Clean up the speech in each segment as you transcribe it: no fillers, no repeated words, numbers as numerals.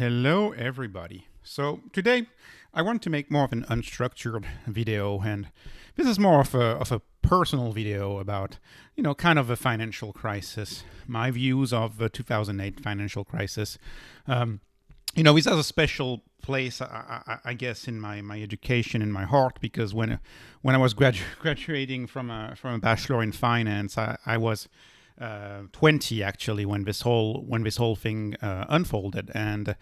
Hello everybody. So today I want to make more of an unstructured video, and this is more of a personal video about, kind of a financial crisis, my views of the 2008 financial crisis. This has a special place, I guess, in my education, in my heart, because when I was graduating from a bachelor in finance, I was 20 actually when this whole thing unfolded, and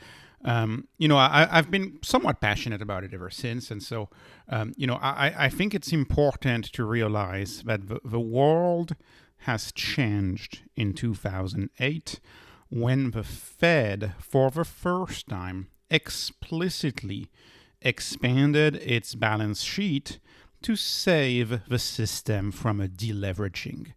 I've been somewhat passionate about it ever since. And so I think it's important to realize that the world has changed in 2008 when the Fed, for the first time, explicitly expanded its balance sheet to save the system from a deleveraging.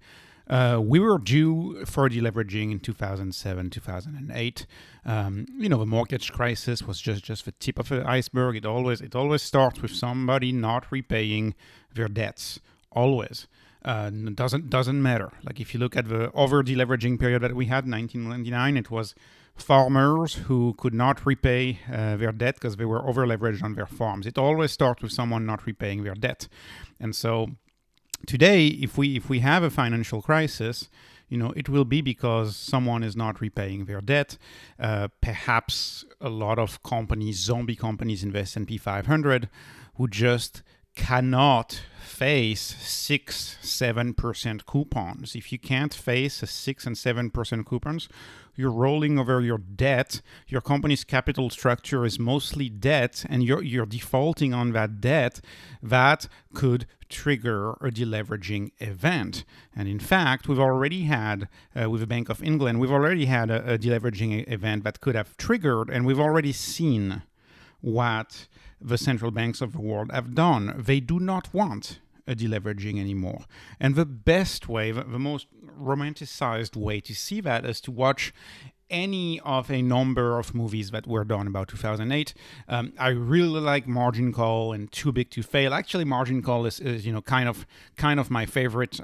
We were due for deleveraging in 2007, 2008. The mortgage crisis was just the tip of the iceberg. It always starts with somebody not repaying their debts. Always. Doesn't matter. Like if you look at the over deleveraging period that we had, 1999, it was farmers who could not repay their debt because they were over leveraged on their farms. It always starts with someone not repaying their debt, and so. Today, if we have a financial crisis, it will be because someone is not repaying their debt. Perhaps a lot of companies, zombie companies in the S&P 500, who just cannot face 6-7% coupons. If you can't face a 6 and 7% coupons, you're rolling over your debt. Your company's capital structure is mostly debt, and you're defaulting on that debt. That could trigger a deleveraging event. And in fact, we've already had, with the Bank of England, we've already had a deleveraging event that could have triggered, and we've already seen what the central banks of the world have done. They do not want a deleveraging anymore. And the best way, the most romanticized way to see that is to watch any of a number of movies that were done about 2008. I really like Margin Call and Too Big to Fail. Actually, Margin Call is kind of my favorite.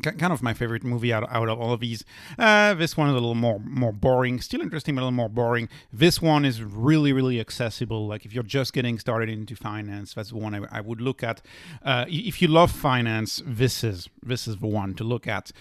Kind of my favorite movie out of all of these. This one is a little more boring. Still interesting, but a little more boring. This one is really, really accessible. Like if you're just getting started into finance, that's the one I would look at. If you love finance, this is the one to look at.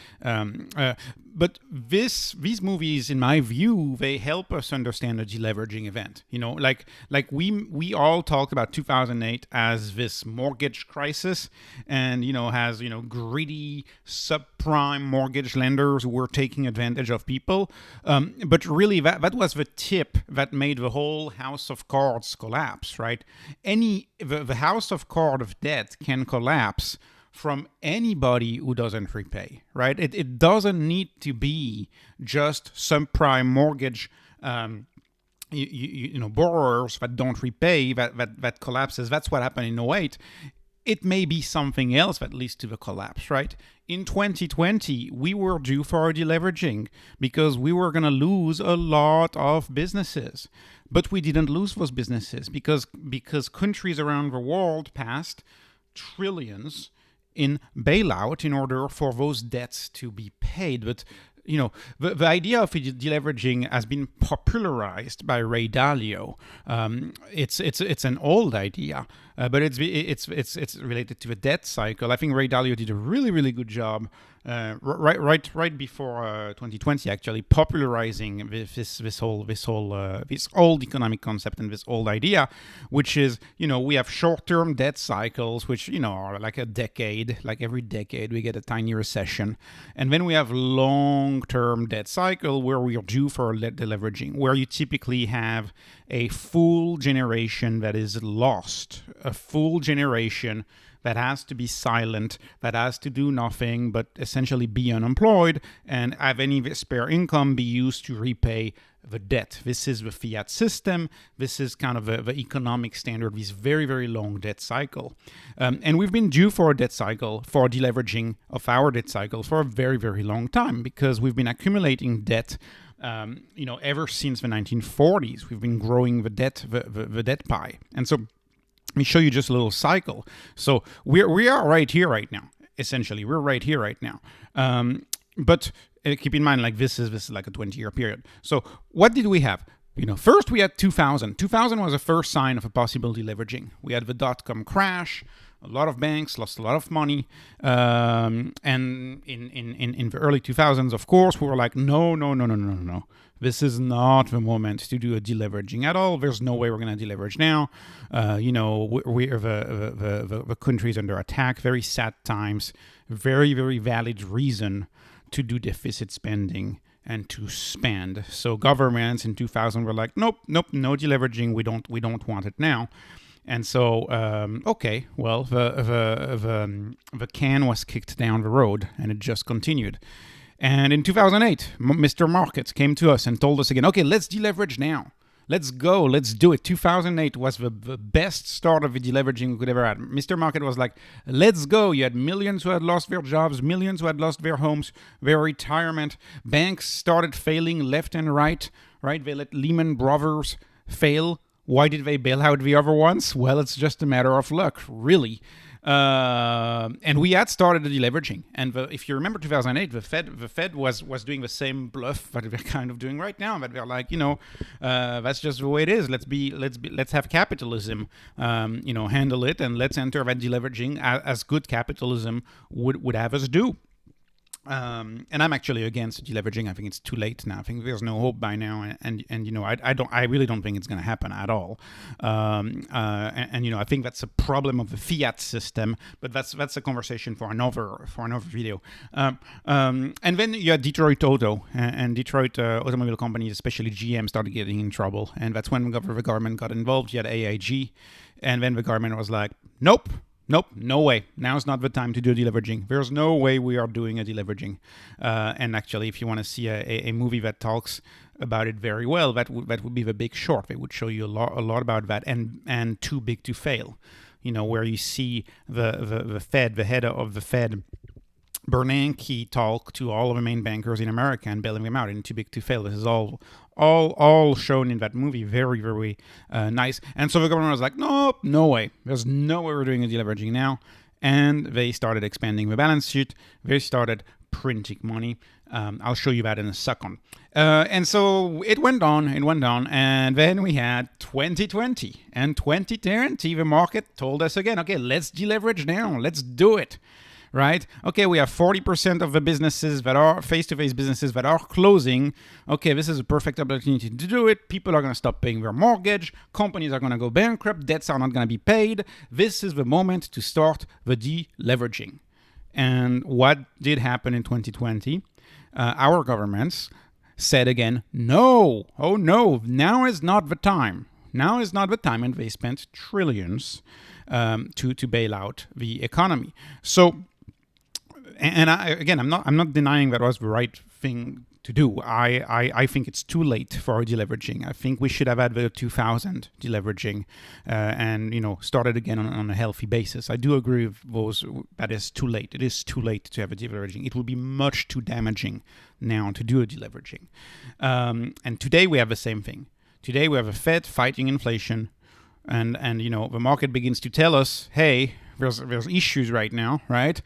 But these movies, in my view, they help us understand a deleveraging event. Like we all talked about 2008 as this mortgage crisis, and has greedy subprime mortgage lenders who were taking advantage of people. But really, that was the tip that made the whole house of cards collapse. Right? The house of cards of debt can collapse from anybody who doesn't repay, right? It doesn't need to be just subprime mortgage borrowers that don't repay that collapses. That's what happened in '08. It may be something else that leads to the collapse, right? In 2020, we were due for a deleveraging because we were going to lose a lot of businesses. But we didn't lose those businesses because countries around the world passed trillions in bailout in order for those debts to be paid. But the idea of deleveraging has been popularized by Ray Dalio. It's an old idea, but it's related to the debt cycle. I think Ray Dalio did a really, really good job right before 2020, actually popularizing this old economic concept and this old idea, which is we have short-term debt cycles, which are like a decade. Like every decade we get a tiny recession, and then we have long-term debt cycle where we are due for deleveraging, where you typically have a full generation that is lost, a full generation that has to be silent, that has to do nothing but essentially be unemployed and have any spare income be used to repay the debt. This is the fiat system. This is kind of the economic standard, this very, very long debt cycle. And we've been due for a debt cycle, for deleveraging of our debt cycle for a very, very long time because we've been accumulating debt ever since the 1940s. We've been growing the debt pie. And so let me show you just a little cycle. So we are right here right now. Essentially, we're right here right now. But keep in mind, like this is like a 20-year period. So what did we have? First we had 2000. 2000 was the first sign of a possible deleveraging. We had the dot-com crash. A lot of banks lost a lot of money. And in the early 2000s, of course, we were like, no. This is not the moment to do a deleveraging at all. There's no way we're going to deleverage now. The country's under attack. Very sad times. Very, very valid reason to do deficit spending and to spend. So governments in 2000 were like, nope, no deleveraging. We don't want it now. And so, the can was kicked down the road, and it just continued. And in 2008, Mr. Markets came to us and told us again, okay, let's deleverage now. Let's go. Let's do it. 2008 was the best start of the deleveraging we could ever have. Mr. Market was like, let's go. You had millions who had lost their jobs, millions who had lost their homes, their retirement. Banks started failing left and right? They let Lehman Brothers fail. Why did they bail out the other ones? Well, it's just a matter of luck, really. And we had started the deleveraging. And if you remember 2008, the Fed was doing the same bluff that they're kind of doing right now. But they're like, that's just the way it is. Let's have capitalism, handle it, and let's enter that deleveraging as good capitalism would have us do. And I'm actually against deleveraging. I think it's too late now. I think there's no hope by now, and I really don't think it's going to happen at all. I think that's a problem of the fiat system, but that's a conversation for another video. And then you had Detroit Auto, and Detroit automobile companies, especially GM, started getting in trouble, and that's when the government got involved. You had AIG, and then the government was like, nope, no way. Now's not the time to do deleveraging. There's no way we are doing a deleveraging. And actually, if you want to see a movie that talks about it very well, that would be The Big Short. They would show you a lot about that, and Too Big to Fail. Where you see the Fed, the head of the Fed, Bernanke, talk to all of the main bankers in America and bailing them out in Too Big to Fail. This is all shown in that movie. Very, very nice. And so the government was like, nope, no way. There's no way we're doing a deleveraging now. And they started expanding the balance sheet. They started printing money. I'll show you that in a second. And so it went on. And then we had 2020. And 2020, the market told us again, okay, let's deleverage now. Let's do it. Right? Okay, we have 40% of the businesses that are face-to-face businesses that are closing. Okay, this is a perfect opportunity to do it. People are going to stop paying their mortgage. Companies are going to go bankrupt. Debts are not going to be paid. This is the moment to start the deleveraging. And what did happen in 2020? Our governments said again, no, oh no, now is not the time. Now is not the time, and they spent trillions to bail out the economy. So, I'm not denying that was the right thing to do. I think it's too late for deleveraging. I think we should have had the 2000 deleveraging and started again on a healthy basis. I do agree with those that is too late. It is too late to have a deleveraging. It will be much too damaging now to do a deleveraging. And today we have the same thing. Today we have a Fed fighting inflation, and the market begins to tell us, hey, there's issues right now, right?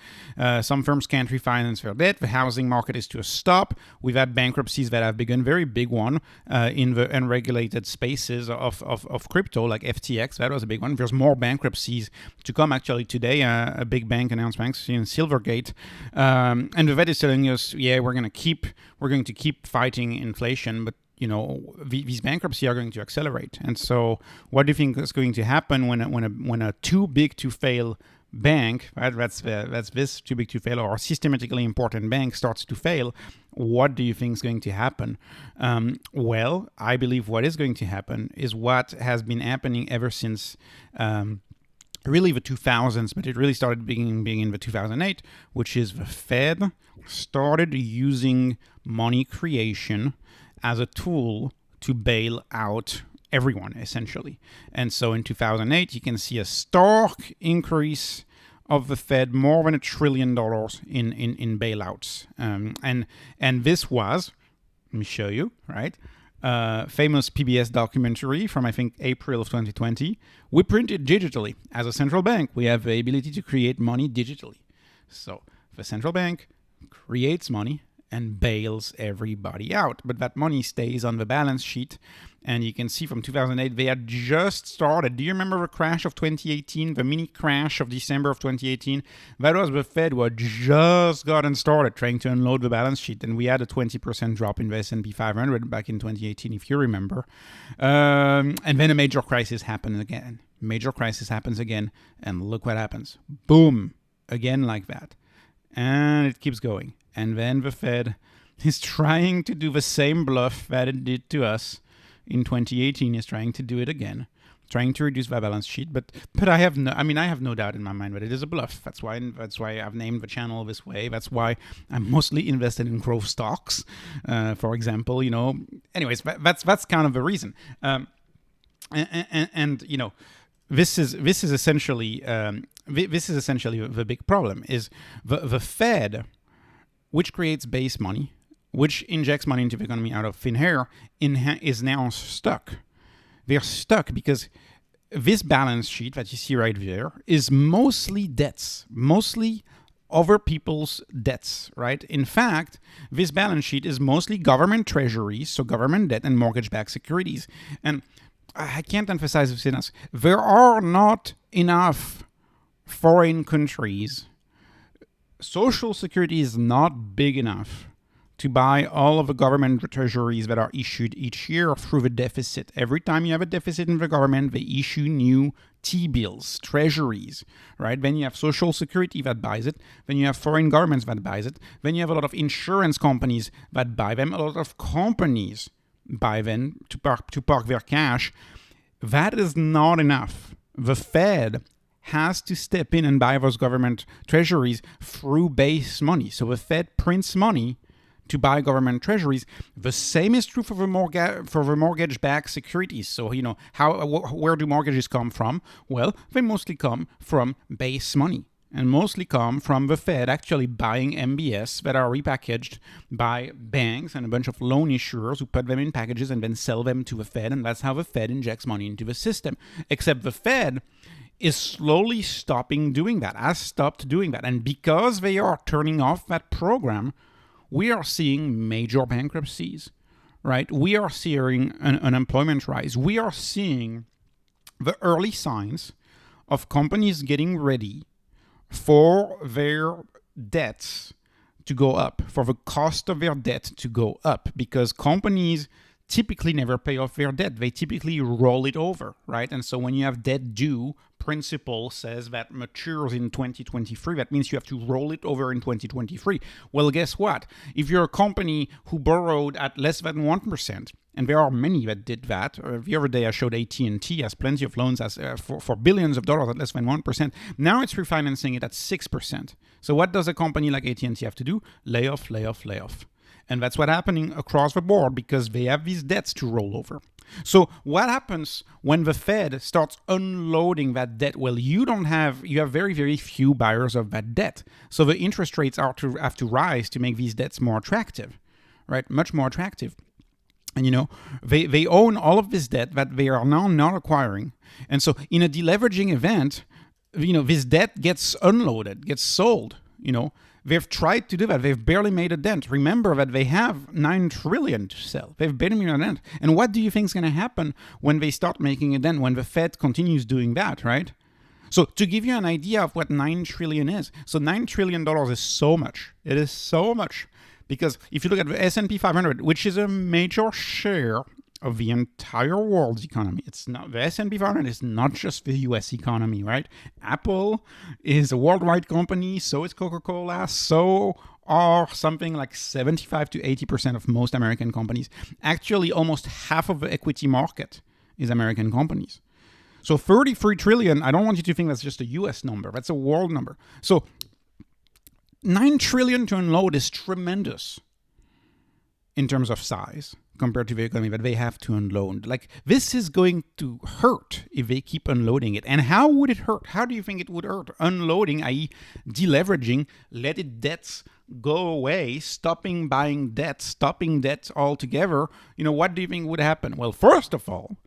Some firms can't refinance their debt. The housing market is to a stop. We've had bankruptcies that have begun, very big one, in the unregulated spaces of crypto, like FTX. That was a big one. There's more bankruptcies to come. Actually, today, a big bank announced bankruptcy in Silvergate, and the Fed is telling us, yeah, we're going to keep fighting inflation, but these bankruptcies are going to accelerate. And so what do you think is going to happen when a too big to fail bank, right? That's this too big to fail, or a systematically important bank starts to fail? What do you think is going to happen? Well, I believe what is going to happen is what has been happening ever since really the 2000s, but it really started being in the 2008, which is the Fed started using money creation as a tool to bail out everyone, essentially. And so in 2008, you can see a stark increase of the Fed, more than $1 trillion in bailouts. And this was, let me show you, right? Famous PBS documentary from, I think, April of 2020. We printed digitally. As a central bank, we have the ability to create money digitally. So the central bank creates money and bails everybody out. But that money stays on the balance sheet, And you can see from 2008, they had just started. Do you remember the crash of 2018, the mini crash of December of 2018? That was the Fed who had just gotten started trying to unload the balance sheet. And we had a 20% drop in the S&P 500 back in 2018, if you remember. And then a major crisis happened again. Major crisis happens again. And look what happens. Boom. Again like that. And it keeps going. And then the Fed is trying to do the same bluff that it did to us in 2018, is trying to do it again, trying to reduce the balance sheet. But I have no doubt in my mind that it is a bluff. That's why I've named the channel this way. That's why I'm mostly invested in growth stocks, for example. Anyways, that's kind of the reason. This is essentially the big problem is the Fed, which creates base money, which injects money into the economy out of thin air, is now stuck. They're stuck because this balance sheet that you see right there is mostly debts, mostly other people's debts, right? In fact, this balance sheet is mostly government treasuries, so government debt and mortgage-backed securities. And I can't emphasize this enough. There are not enough foreign countries. Social Security is not big enough to buy all of the government treasuries that are issued each year through the deficit. Every time you have a deficit in the government, they issue new T-bills, treasuries, right? Then you have Social Security that buys it. Then you have foreign governments that buys it. Then you have a lot of insurance companies that buy them. A lot of companies buy them to park their cash. That is not enough. The Fed has to step in and buy those government treasuries through base money. So the Fed prints money to buy government treasuries. The same is true for the mortgage-backed securities. So, where do mortgages come from? Well, they mostly come from base money and mostly come from the Fed actually buying MBS that are repackaged by banks and a bunch of loan issuers who put them in packages and then sell them to the Fed. And that's how the Fed injects money into the system. Except the Fed is slowly stopping doing that, has stopped doing that. And because they are turning off that program, we are seeing major bankruptcies, right? We are seeing an unemployment rise. We are seeing the early signs of companies getting ready for their debts to go up, for the cost of their debt to go up, because companies typically never pay off their debt. They typically roll it over, right? And so when you have debt due, principle says that matures in 2023. That means you have to roll it over in 2023. Well, guess what? If you're a company who borrowed at less than 1%, and there are many that did that. The other day I showed AT&T has plenty of loans for billions of dollars at less than 1%. Now it's refinancing it at 6%. So what does a company like AT&T have to do? Lay off, lay off, lay off. And that's what's happening across the board because they have these debts to roll over. So what happens when the Fed starts unloading that debt? Well, you have very, very few buyers of that debt. So the interest rates have to rise to make these debts more attractive, right? Much more attractive. And, they own all of this debt that they are now not acquiring. And so in a deleveraging event, this debt gets unloaded, gets sold, They've tried to do that. They've barely made a dent. Remember that they have $9 trillion to sell. They've barely made a dent. And what do you think is going to happen when they start making a dent, when the Fed continues doing that, right? So to give you an idea of what $9 trillion is, so $9 trillion is so much. It is so much. Because if you look at the S&P 500, which is a major share of the entire world's economy. It's not the S&P 500 is not just the US economy, right? Apple is a worldwide company, so is Coca-Cola, so are something like 75 to 80% of most American companies. Actually, almost half of the equity market is American companies. So 33 trillion, I don't want you to think that's just a US number. That's a world number. So 9 trillion to unload is tremendous in terms of size compared to the economy that they have to unload. Like, this is going to hurt if they keep unloading it. And how would it hurt? How do you think it would hurt? Unloading, i.e. deleveraging, letting debts go away, stopping buying debt, stopping debt altogether. What do you think would happen? Well, first of all,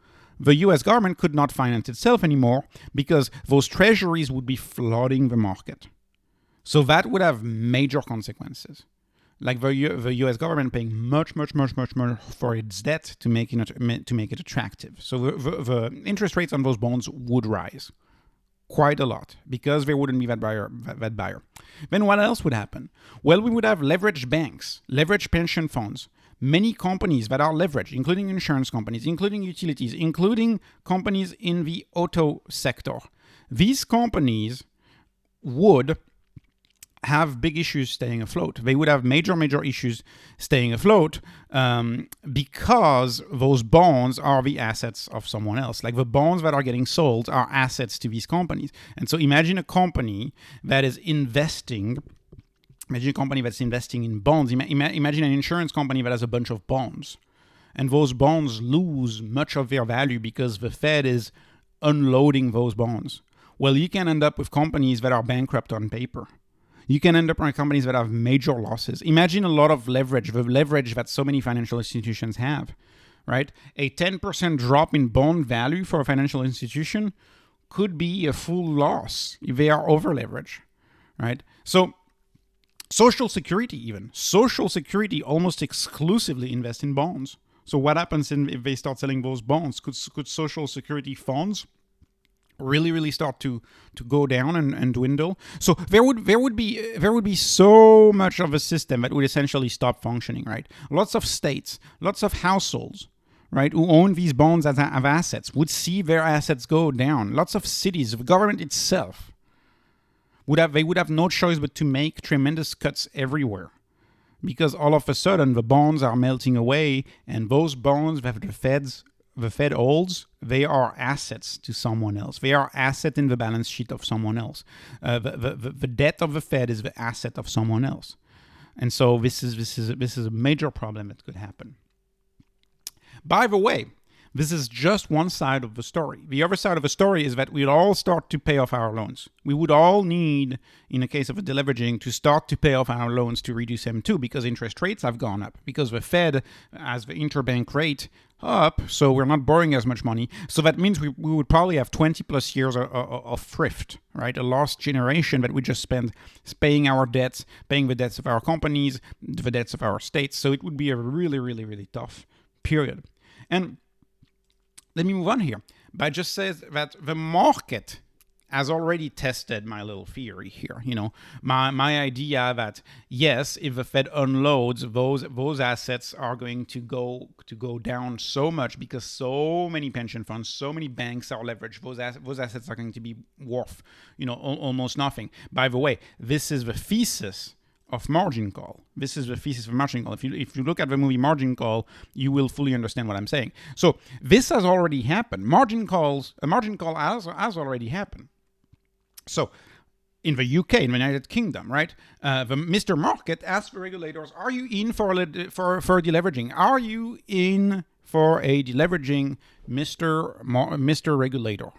the US government could not finance itself anymore because those treasuries would be flooding the market. So that would have major consequences. Like the U.S. government paying much more for its debt to make it attractive. So the interest rates on those bonds would rise quite a lot because there wouldn't be that buyer. Then what else would happen? Well, we would have leveraged banks, leveraged pension funds, many companies that are leveraged, including insurance companies, including utilities, including companies in the auto sector. These companies would have big issues staying afloat. They would have major issues staying afloat because those bonds are the assets of someone else. Like the bonds that are getting sold are assets to these companies. And so imagine a company that is investing. Imagine a company that's investing in bonds. Imagine an insurance company that has a bunch of bonds. And those bonds lose much of their value because the Fed is unloading those bonds. Well, you can end up with companies that are bankrupt on paper. You can end up with companies that have major losses. Imagine a lot of leverage, the leverage that so many financial institutions have, right? A 10% drop in bond value for a financial institution could be a full loss if they are over leveraged, right? So Social Security almost exclusively invest in bonds. So what happens if they start selling those bonds? Could Social Security funds really start to go down and dwindle? So there would be so much of a system that would essentially stop functioning, right? Lots of states, lots of households, right, who own these bonds as assets would see their assets go down. Lots of cities, the government itself would have no choice but to make tremendous cuts everywhere. Because all of a sudden the bonds are melting away, and those bonds that the Fed holds, they are assets to someone else. They are asset in the balance sheet of someone else. The debt of the Fed is the asset of someone else, and so this is a major problem that could happen. By the way, this is just one side of the story. The other side of the story is that we'll all start to pay off our loans. We would all need, in the case of a deleveraging, to start to pay off our loans to reduce them too, because interest rates have gone up, because the Fed has the interbank rate up, so we're not borrowing as much money. So that means we would probably have 20 plus years of thrift, right? A lost generation that we just spend paying our debts, paying the debts of our companies, the debts of our states. So it would be a really tough period. And let me move on here. But just says that the market has already tested my little theory here. My idea that yes, if the Fed unloads, those assets are going to go down so much because so many pension funds, so many banks are leveraged. Those assets are going to be worth, almost nothing. By the way, this is the thesis of Margin Call. This is the thesis of Margin Call. If you look at the movie Margin Call, you will fully understand what I'm saying. So this has already happened. A margin call has already happened. So in the UK, in the United Kingdom, right, the Mr. Market asked the regulators, are you in for deleveraging? Are you in for a deleveraging, Mr. Regulator?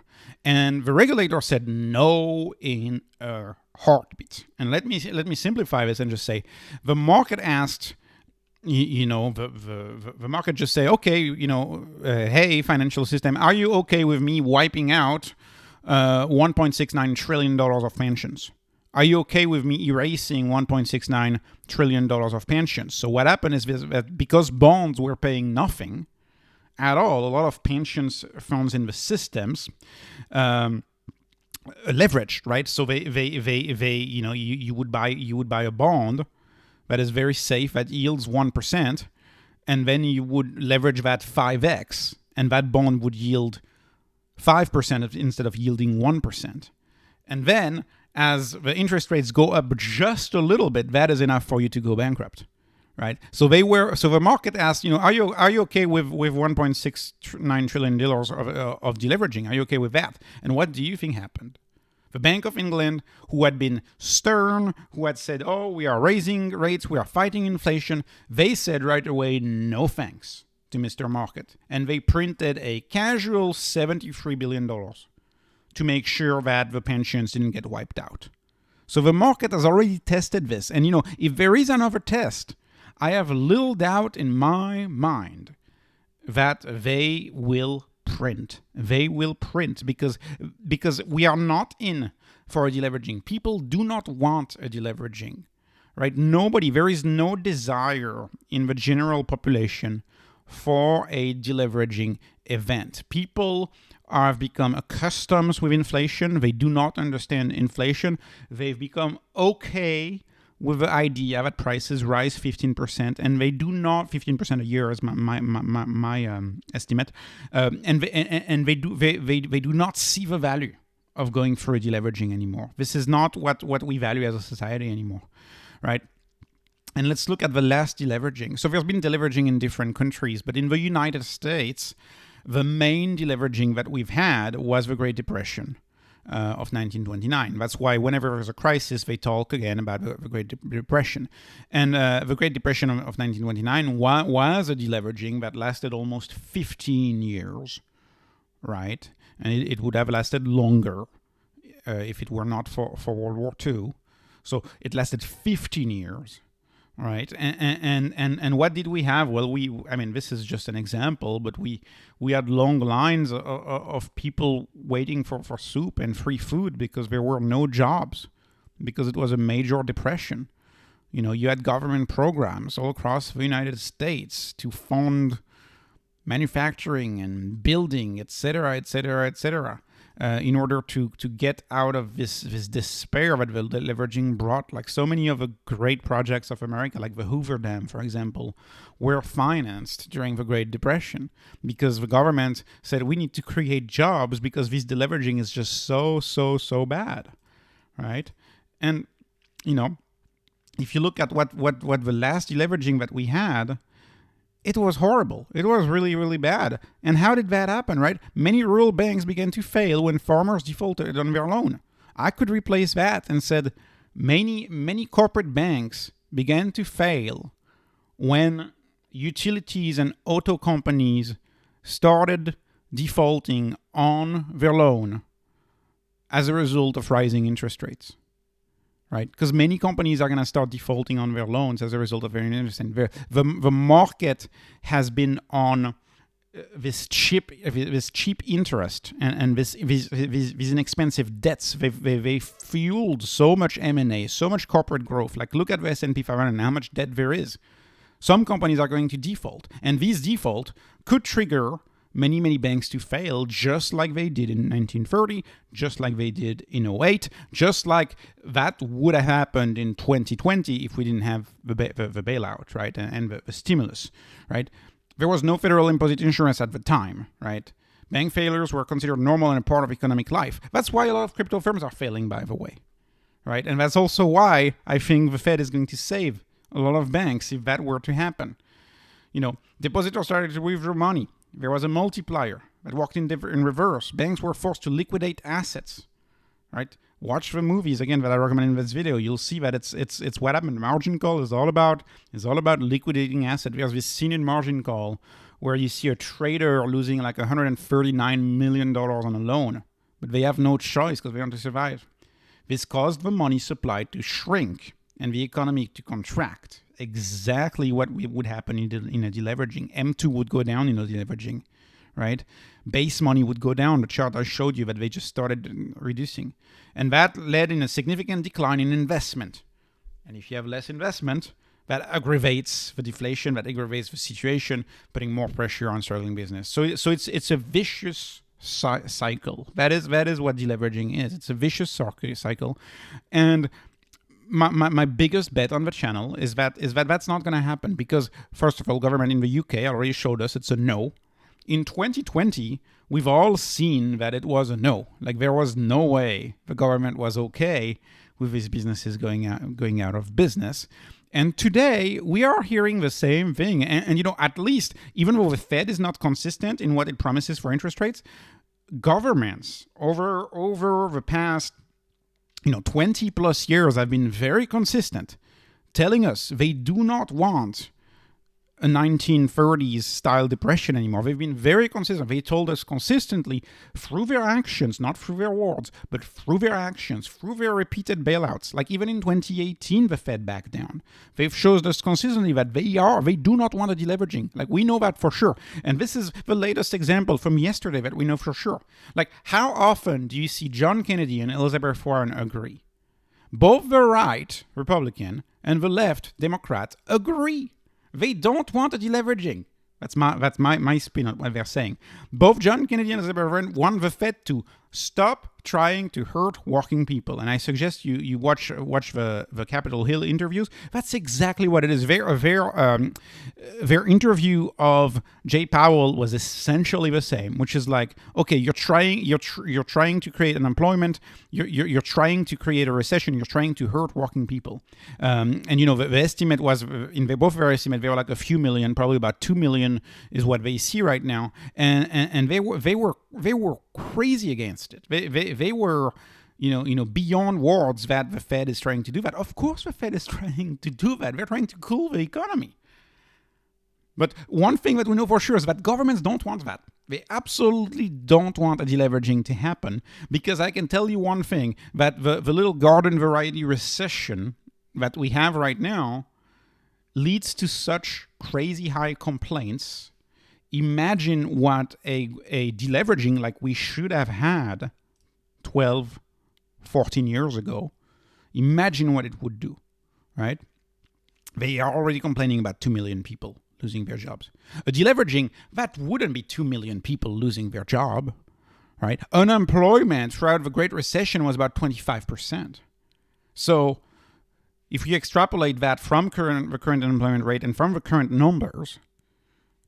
And the regulator said no in a heartbeat. And let me simplify this and just say the market asked, the market just say, okay, hey, financial system, are you okay with me wiping out $1.69 trillion of pensions? Are you okay with me erasing $1.69 trillion of pensions? So what happened is that because bonds were paying nothing at all, a lot of pensions funds in the systems leveraged, right? So they you would buy a bond that is very safe that yields 1%, and then you would leverage that 5x, and that bond would yield 5% instead of yielding 1%. And then as the interest rates go up just a little bit, that is enough for you to go bankrupt. Right, so the market asked, are you okay with $1.69 trillion of deleveraging? Are you okay with that? And what do you think happened? The Bank of England, who had been stern, who had said, oh, we are raising rates, we are fighting inflation, they said right away, no thanks to Mr. Market, and they printed a casual $73 billion to make sure that the pensions didn't get wiped out. So the market has already tested this, and if there is another test, I have little doubt in my mind that they will print. They will print because we are not in for a deleveraging. People do not want a deleveraging, right? There is no desire in the general population for a deleveraging event. People have become accustomed with inflation. They do not understand inflation. They've become okay with the idea that prices rise 15%, and they do not 15% a year is my estimate, and they do not see the value of going through deleveraging anymore. This is not what we value as a society anymore, right? And let's look at the last deleveraging. So there's been deleveraging in different countries, but in the United States, the main deleveraging that we've had was the Great Depression of 1929. That's why whenever there's a crisis, they talk again about the Great Depression. And the Great Depression of 1929 was a deleveraging that lasted almost 15 years, right? And it would have lasted longer if it were not for World War II. So it lasted 15 years. Right, and what did we have? Well, this is just an example, but we had long lines of people waiting for soup and free food because there were no jobs, because it was a major depression. You had government programs all across the United States to fund manufacturing and building, etc., etc., etc. In order to get out of this despair that the deleveraging brought. Like so many of the great projects of America, like the Hoover Dam, for example, were financed during the Great Depression because the government said we need to create jobs because this deleveraging is just so bad, right? And, if you look at what the last deleveraging that we had, it was horrible. It was really, really bad. And how did that happen, right? Many rural banks began to fail when farmers defaulted on their loan. I could replace that and said many corporate banks began to fail when utilities and auto companies started defaulting on their loan as a result of rising interest rates. Right, because many companies are going to start defaulting on their loans as a result of their interest. And the market has been on this cheap interest and these inexpensive debts. They fueled so much M&A, so much corporate growth. Like look at the S&P 500 and how much debt there is. Some companies are going to default, and these default could trigger many banks to fail, just like they did in 1930, just like they did in 2008, just like that would have happened in 2020 if we didn't have the bailout, right, and the stimulus, right? There was no federal imposite insurance at the time, right? Bank failures were considered normal and a part of economic life. That's why a lot of crypto firms are failing, by the way, right? And that's also why I think the Fed is going to save a lot of banks if that were to happen. Depositors started to withdraw money. There was a multiplier that worked in reverse. Banks were forced to liquidate assets, right? Watch the movies again that I recommend in this video. You'll see that it's what happened. Margin call is all about liquidating assets. There's this scene in Margin Call where you see a trader losing like $139 million on a loan, but they have no choice because they want to survive. This caused the money supply to shrink and the economy to contract. Exactly what would happen in a deleveraging. M2 would go down in a deleveraging, right? Base money would go down. The chart I showed you that they just started reducing. And that led in a significant decline in investment. And if you have less investment, that aggravates the deflation, that aggravates the situation, putting more pressure on struggling business. So it's a vicious cycle. That is what deleveraging is. It's a vicious cycle. And my biggest bet on the channel is that that's not going to happen because, first of all, government in the UK already showed us it's a no. In 2020, we've all seen that it was a no. Like there was no way the government was okay with these businesses going out of business. And today we are hearing the same thing. And at least even though the Fed is not consistent in what it promises for interest rates, governments over the past 20 plus years have been very consistent, telling us they do not want a 1930s style depression anymore. They've been very consistent. They told us consistently through their actions, not through their words, but through their actions, through their repeated bailouts. Like even in 2018, the Fed backed down. They've showed us consistently that they do not want a deleveraging. Like we know that for sure. And this is the latest example from yesterday that we know for sure. Like how often do you see John Kennedy and Elizabeth Warren agree? Both the right, Republican, and the left, Democrat, agree. They don't want a deleveraging. That's my spin on what they're saying. Both John Kennedy and Elizabeth Warren want the Fed to stop trying to hurt working people. And I suggest you watch the Capitol Hill interviews. That's exactly what it is. Their interview of Jay Powell was essentially the same, which is like, okay, you're trying to create unemployment, you're trying to create a recession, you're trying to hurt working people. And the estimate was in both their estimate they were like a few million, probably about 2 million is what they see right now, and they were crazy against it. They were, beyond words that the Fed is trying to do that. Of course, the Fed is trying to do that. They're trying to cool the economy. But one thing that we know for sure is that governments don't want that. They absolutely don't want a deleveraging to happen, because I can tell you one thing, that the little garden variety recession that we have right now leads to such crazy high complaints. Imagine what a deleveraging like we should have had 12, 14 years ago. Imagine what it would do, right? They are already complaining about 2 million people losing their jobs. A deleveraging, that wouldn't be 2 million people losing their job, right? Unemployment throughout the Great Recession was about 25%. So if you extrapolate that from the current unemployment rate and from the current numbers,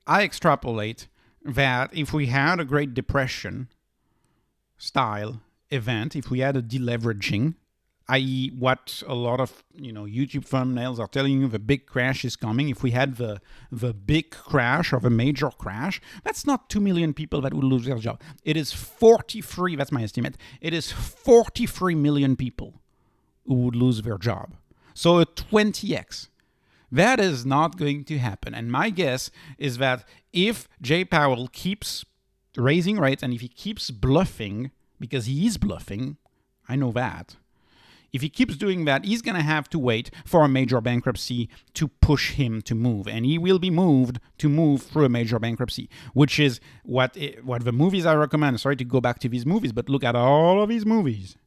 I extrapolate that if we had a Great Depression style event, if we had a deleveraging, i.e. what a lot of YouTube thumbnails are telling you, the big crash is coming. If we had the big crash or the major crash, that's not 2 million people that would lose their job. It is 43, that's my estimate, it is 43 million people who would lose their job. So a 20x. That is not going to happen. And my guess is that if Jay Powell keeps raising rates and if he keeps bluffing, because he is bluffing, I know that. If he keeps doing that, he's going to have to wait for a major bankruptcy to push him to move. And he will be moved to move through a major bankruptcy, which is what the movies I recommend. Sorry to go back to these movies, but look at all of these movies.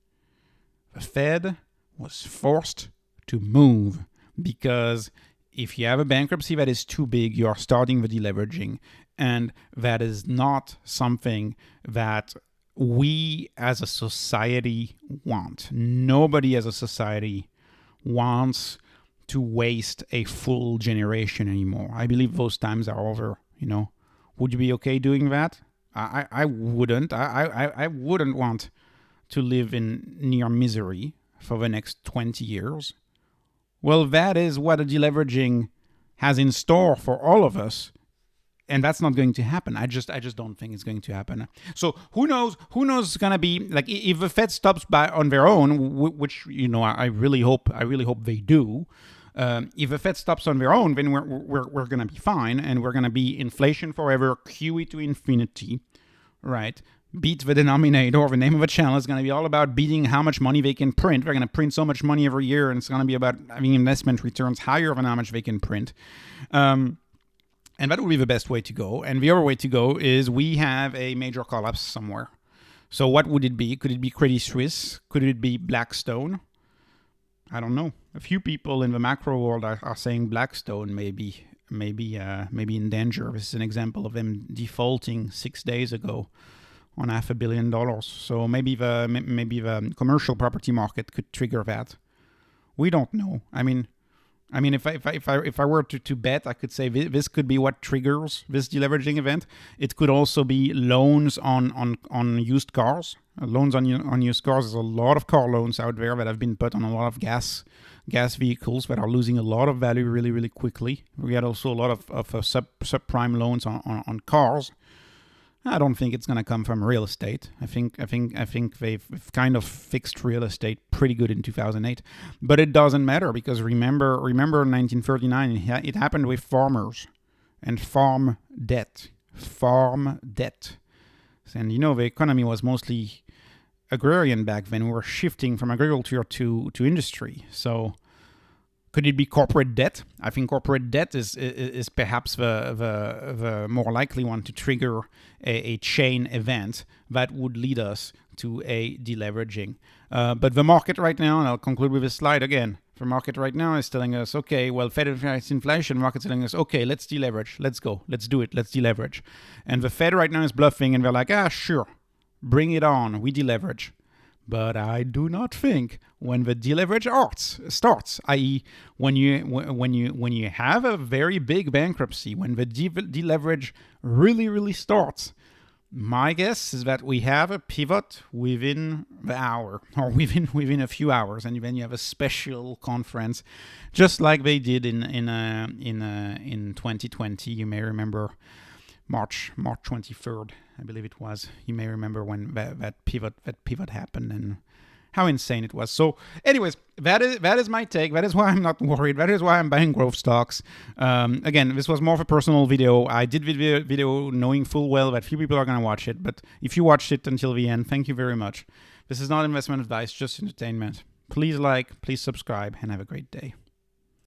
The Fed was forced to move because if you have a bankruptcy that is too big, you are starting the deleveraging. And that is not something that we as a society want. Nobody as a society wants to waste a full generation anymore. I believe those times are over, Would you be okay doing that? I wouldn't. I wouldn't want to live in near misery for the next 20 years. Well, that is what a deleveraging has in store for all of us. And that's not going to happen. I just don't think it's going to happen. So who knows? Who knows? It's gonna be like if the Fed stops by on their own, which I really hope they do. If the Fed stops on their own, then we're gonna be fine, and we're gonna be inflation forever, QE to infinity, right? Beat the denominator. The name of the channel is going to be all about beating how much money they can print. They're going to print so much money every year, and it's going to be about having investment returns higher than how much they can print. And that would be the best way to go. And the other way to go is we have a major collapse somewhere. So what would it be? Could it be Credit Suisse? Could it be Blackstone? I don't know. A few people in the macro world are saying Blackstone may be in danger. This is an example of them defaulting 6 days ago on $500 million. So maybe the commercial property market could trigger that. We don't know. I mean, if I were to bet, I could say this could be what triggers this deleveraging event. It could also be loans on used cars. Loans on used cars. There's a lot of car loans out there that have been put on a lot of gas vehicles that are losing a lot of value really, really quickly. We had also a lot of subprime loans on cars. I don't think it's going to come from real estate. I think they've kind of fixed real estate pretty good in 2008. But it doesn't matter because remember in 1939, it happened with farmers and farm debt. And the economy was mostly agrarian back then. We were shifting from agriculture to industry. So could it be corporate debt? I think corporate debt is perhaps the more likely one to trigger a chain event that would lead us to a deleveraging. But the market right now, and I'll conclude with this slide again, the market right now is telling us, okay, well, Fed inflation, market's telling us, okay, let's deleverage, let's go, let's do it, let's deleverage. And the Fed right now is bluffing, and they're like, sure, bring it on, we deleverage. But I do not think when the deleverage starts, i.e., when you have a very big bankruptcy, when the deleverage really starts, my guess is that we have a pivot within the hour or within a few hours, and then you have a special conference, just like they did in 2020. You may remember March 23rd, I believe it was. You may remember when that pivot happened and how insane it was. So anyways, that is my take. That is why I'm not worried. That is why I'm buying growth stocks. Again, this was more of a personal video. I did video knowing full well that few people are going to watch it. But if you watched it until the end, thank you very much. This is not investment advice, just entertainment. Please like, please subscribe, and have a great day.